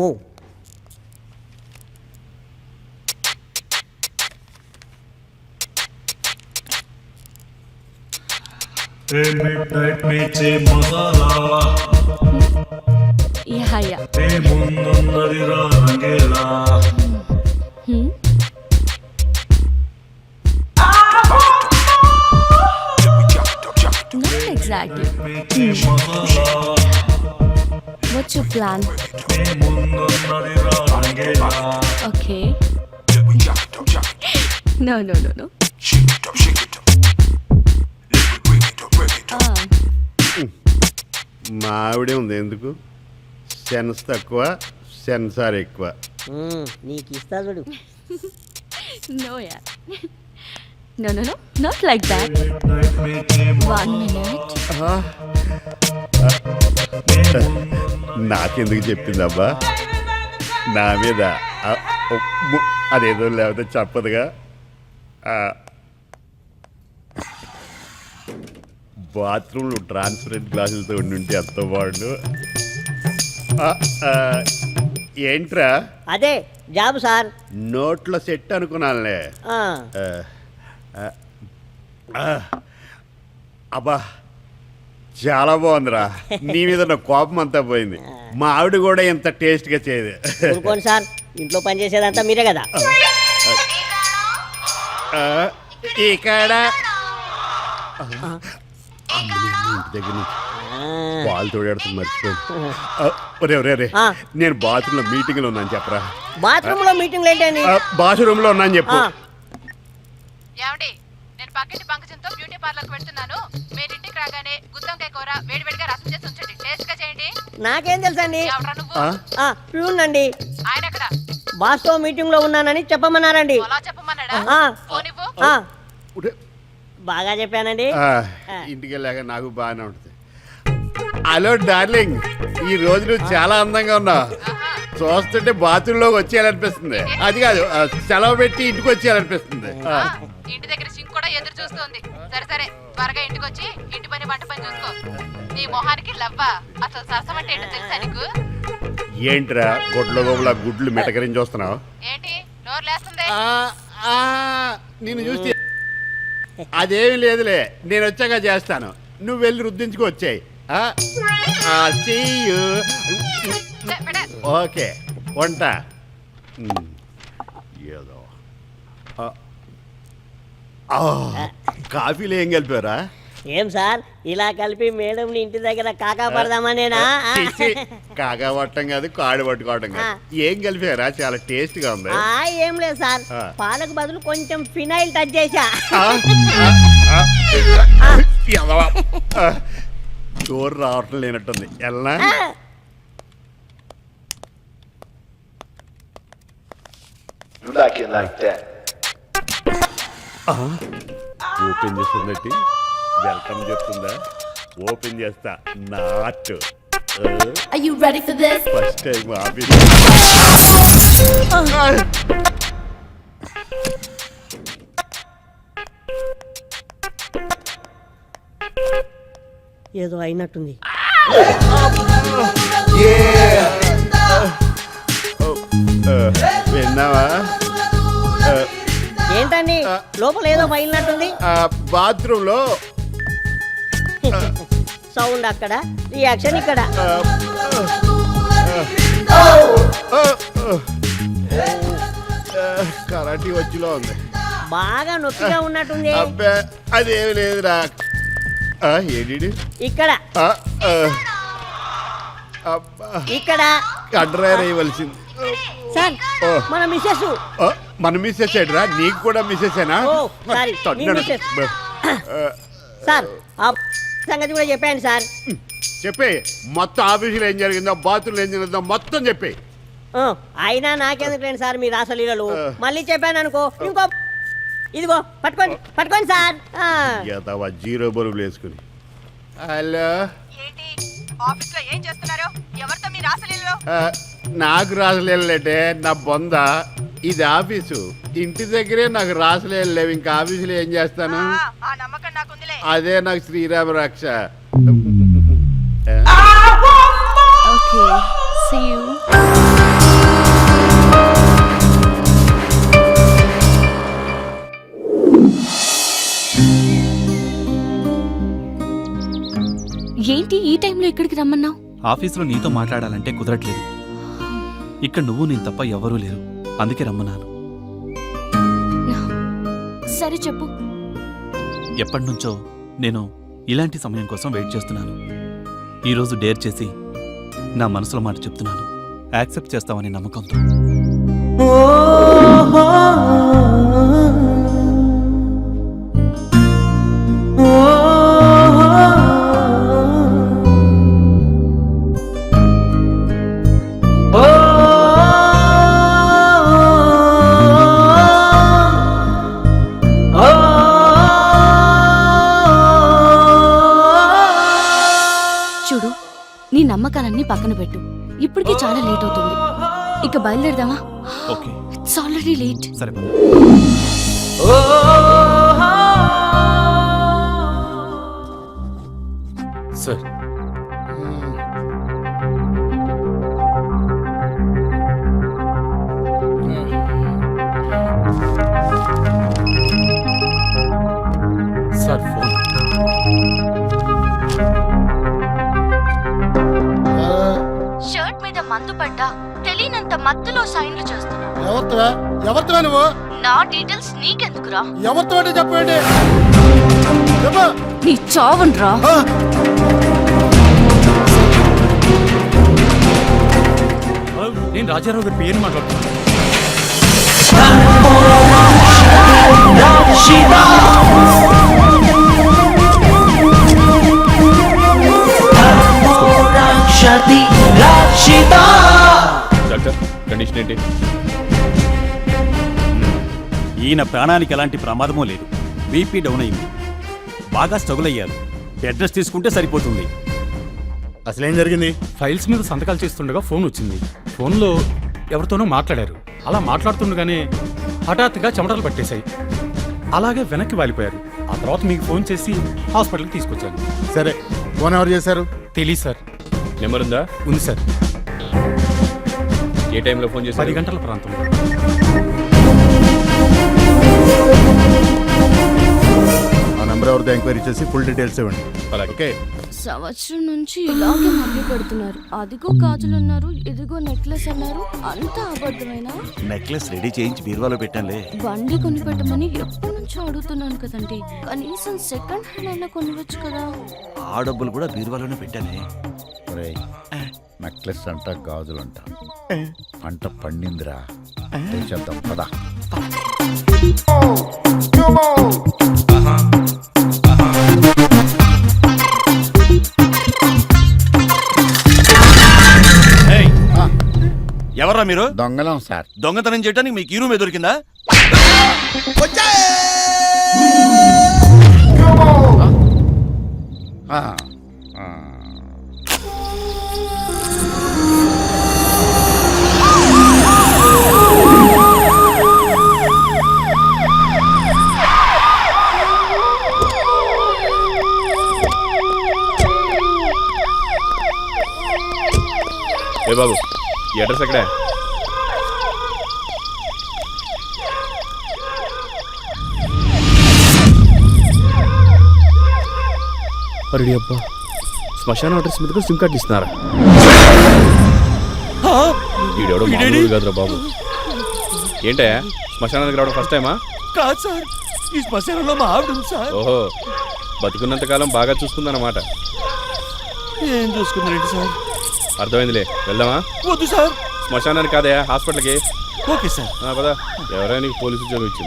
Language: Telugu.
ఓ midnight meets మసాలా యా ముందున్నది రాగేలా not exactly. What's your plan? ముందున్నది రాగేలా Okay. No. మా ఆవిడే ఉంది ఎందుకు సెన్స్ తక్కువ సెన్సార్ ఎక్కువ. నీకు ఇస్తా చూడు. No, yeah. No. Not like that. 1 minute. నాకెందుకు చెప్పిందబ్బా నా మీద అదేదో లేకపోతే చెప్పదుగా. బాత్రూంలో ట్రాన్స్పరెంట్ గ్లాసులతో ఉండి అంత బాగుండు. ఏంట్రా అదే జాబ్ సార్. నోట్లో సెట్ అనుకున్నానులే. అబ్బా చాలా బాగుందిరా. నీ మీద నా కోపం అంతా పోయింది. మా ఆవిడ కూడా ఎంత టేస్ట్గా చేయదు. ఊరుకోండి సార్, ఇంట్లో పని చేసేదంతా మీరే కదా. ఇక్కడ ఇంటి దగ్గర నుంచి పాలు తోడేడుతుంది మర్చిపోయింది. ఒరే నేను బాత్రూంలో మీటింగ్లో ఉన్నాను చెప్పరా. బాత్రూంలో మీటింగ్లు ఏంటండి? బాత్రూంలో ఉన్నాను చెప్పు. ఏమండి, నేను పక్కింటి పంకజంతో బ్యూటీ పార్లర్కి వెళ్తున్నాను. మీరు ఇంటికి రాగానే గుత్తంకాయ కూర వేడివేడిగా రసం చేసి ఉంచండి. టేస్ట్ గా చేయండి. నాకేం తెలుసండి? ఎవరా నువ్వు? ప్యూనండి. ఆయన ఎక్కడ? బాస్తో మీటింగ్ లో ఉన్నానని చెప్పమన్నారండి. అలా చెప్పమన్నాడా? ఫోన్ ఇవ్వు. బాగా చెప్పానండి. ఇంటికి వెళ్ళాక నాకు బాగానే ఉంటుంది. హలో డార్లింగ్, ఈ రోజు నువ్వు చాలా అందంగా ఉన్నావు. చూస్తుంటే బాత్రూంలోకి వచ్చేయాలనిపిస్తుంది. అది కాదు, సెలవు పెట్టి ఇంటికి వచ్చేయాలనిపిస్తుంది. ఇంటి దగ్గర సింక్ కూడా ఎదురు చూస్తుంది. సరే త్వరగా ఇంటికి వచ్చి ఇంటి పని వంట పని చూసుకో. నీ మొహానికి లవ్వా. అసలు సరసం అంటే ఏంటో తెలుసా నీకు? ఏంట్రా గొడ్ల గోబుల గుడ్లు మెటకరించి వస్తున్నావు? ఏంటి నోరు లేస్తుంది? నేను చూస్తే అదేమి లేదులే, నేను వచ్చాక చేస్తాను. నువ్వు వెళ్ళి రుద్దించుకు వచ్చాయి. ఓకే వంట ఏదో. కాఫీలో ఏం కలిపారా? ఏం సార్ ఇలా కలిపి మేడం ఇంటి దగ్గర కాకా పడదామనేనా? కాకా పట్టడం కాదు, కాడు పట్టుకోవటం కాదు. ఏం కలిపారా? చాలా టేస్ట్ గా ఉంది. ఏం లేదు సార్, పాలకు బదులు కొంచెం ఫినైల్ టచ్ చేశా. డోర్ రావటం లేనట్టుంది. ఎలా ఓపెన్ చేస్తుందట్టి వెల్కమ్ చెప్తుందా? ఓపెన్ చేస్తా. Not Are you ready for this? First time office. ఏదో అయినట్టుంది. విన్నావా? ఏంటండి లోపల ఏదో పగిలినట్టుంది? బాత్రూమ్ లో సౌండ్ అక్కడ, రియాక్షన్ ఇక్కడ. కరాటీ వచ్చిలో ఉంది. బాగా నొప్పిగా ఉన్నట్టుంది. అబ్బా అదేమి లేదురా. ఏంటి ఇక్కడ ఇక్కడ కడ్రైర్ అయ్యవలసింది సార్. మన మిస్సెస్. మన మిస్సెస్ ఏడ్రా? నీకు కూడా మిస్సెసేనా? సార్ ఆ సంగతి కూడా చెప్పాను సార్. చెప్పే మొత్తం ఆఫీసులో ఏం జరిగిందో, బాత్రూంలో ఏం జరిగిందో మొత్తం చెప్పే. అయినా నాకెందుకు సార్ మీ రాసలీలలు. మళ్ళీ చెప్పాను అనుకో ఇంకో. ఇదిగో పట్టుకోండి సార్. జీరో బరువులు వేసుకుని. హలో, ఆఫీస్ లో ఏం చేస్తున్నారు? ఎవరితో మీ రాసలీలలో? నాకు రాసలేటే నా బొంద. ఇది ఆఫీసు. ఇంటి దగ్గరే నాకు రాసలేదు లేవు. ఇంకా ఆఫీసులో ఏం చేస్తాను? ఆ నమ్మకం నాకుందిలే. అదే నాకు శ్రీరామ రక్ష. Okay, see you. ఎక్కడికి రమ్మన్నావు? ఆఫీసులో నీతో మాట్లాడాలంటే కుదరట్లేదు. ఇక్కడ నువ్వు నేను తప్ప ఎవరూ లేరు, అందుకే రమ్మన్నాను. సరే చెప్పు. ఎప్పటినుంచో నేను ఇలాంటి సమయం కోసం వెయిట్ చేస్తున్నాను. ఈరోజు డేర్ చేసి నా మనసులో మాట చెప్తున్నాను. యాక్సెప్ట్ చేస్తావని నమ్మకంతో. చూడు, నీ నమ్మకాలన్నీ పక్కన పెట్టు. ఇప్పటికీ చాలా లేట్ అవుతుంది. ఇక బయలుదేరదామా? Okay, it's already late. సరే పద. Sir sir phone. షర్ట్ మీద మందు పడ్డా తెలియనంత మత్తులో సైన్లు చేస్తున్నా. ఎవరితో నువ్వు? నా డీటెయిల్స్ నీకెందుకురా? ఎవరితో అంటే చెప్పండి. నీ చావుండ్రా. నేను రాజారావు గారి పేరు మాట్లాడుతున్నాను. డాక్టర్, కండిషన్ ఏంటి? ఈయన ప్రాణానికి ఎలాంటి ప్రమాదమూ లేదు. బీపీ డౌన్ అయింది, బాగా స్ట్రగుల్ అయ్యారు. అడ్రస్ తీసుకుంటే సరిపోతుంది. అసలేం జరిగింది? ఫైల్స్ మీద సంతకాలు చేస్తుండగా ఫోన్ వచ్చింది. ఫోన్లో ఎవరితోనో మాట్లాడారు. అలా మాట్లాడుతుండగానే హఠాత్తుగా చెమటలు పట్టేశాయి. అలాగే వెనక్కి వాలిపోయారు. ఆ తర్వాత మీకు ఫోన్ చేసి హాస్పిటల్కి తీసుకొచ్చాను. సరే, ఫోన్ ఎవరు చేశారు? తెలీదు సార్. నెంబర్ ఉందా? ఉంది సార్. ఏ టైంలో ఫోన్ చేశారు? 10 గంటల ప్రాంతంలో. ఆ నెంబర్ ఎవరితో ఎంక్వైరీ చేసి ఫుల్ డీటెయిల్స్ ఇవ్వండి. అలాగే. ఓకే. సంవత్సరం నుంచి ఇలాగే మభ్య పెడుతున్నారు. అదిగో గాజులున్నారు, ఇదిగో నెక్లెస్ అన్నారు. అంతా అబద్ధమేనా? నెక్లెస్ రెడీ చేయించి బీరువాలో పెట్టానులే. బండి కొని పెట్టమని ఎప్పటి నుంచో అడుగుతున్నాను కదండి. కనీసం సెకండ్ హ్యాండ్ అయినా కొనవచ్చు కదా. ఆ డబ్బులు కూడా బీరువాలోనే పెట్టానే. నెక్లెస్ అంట, గాజులంట, పంట పండిందిరా. చేద్దాం పదా. ఎవరా మీరు? దొంగలం సార్. దొంగతనం చేయడానికి మీకు ఈ రూమే దొరికిందా? ఏ బాబు, ఈ అడ్రస్ ఎక్కడే? అరే అబ్బా, శ్మశాన అడ్రస్ మీద సిమ్ కార్డు ఇస్తున్నారా? వీడెవడో మామూలు కాదురా బాబు. ఏంటయ్యా, శ్మశానానికి రావడం ఫస్ట్ టైమా? కాదు సార్, ఈ శ్మశానంలో మా ఆవిడ ఉంది సార్. ఓహో, బతుకున్నంతకాలం బాగా చూసుకుందన్నమాట. ఏం చూసుకుందండి సార్? అర్థమైందిలే, వెళ్దామా? వద్దు సార్. శ్మశానానికి కాదయా, హాస్పిటల్కి. Okay sir. పదా, ఎవరైనా నీకు పోలీసు ఉద్యోగం ఇచ్చింది.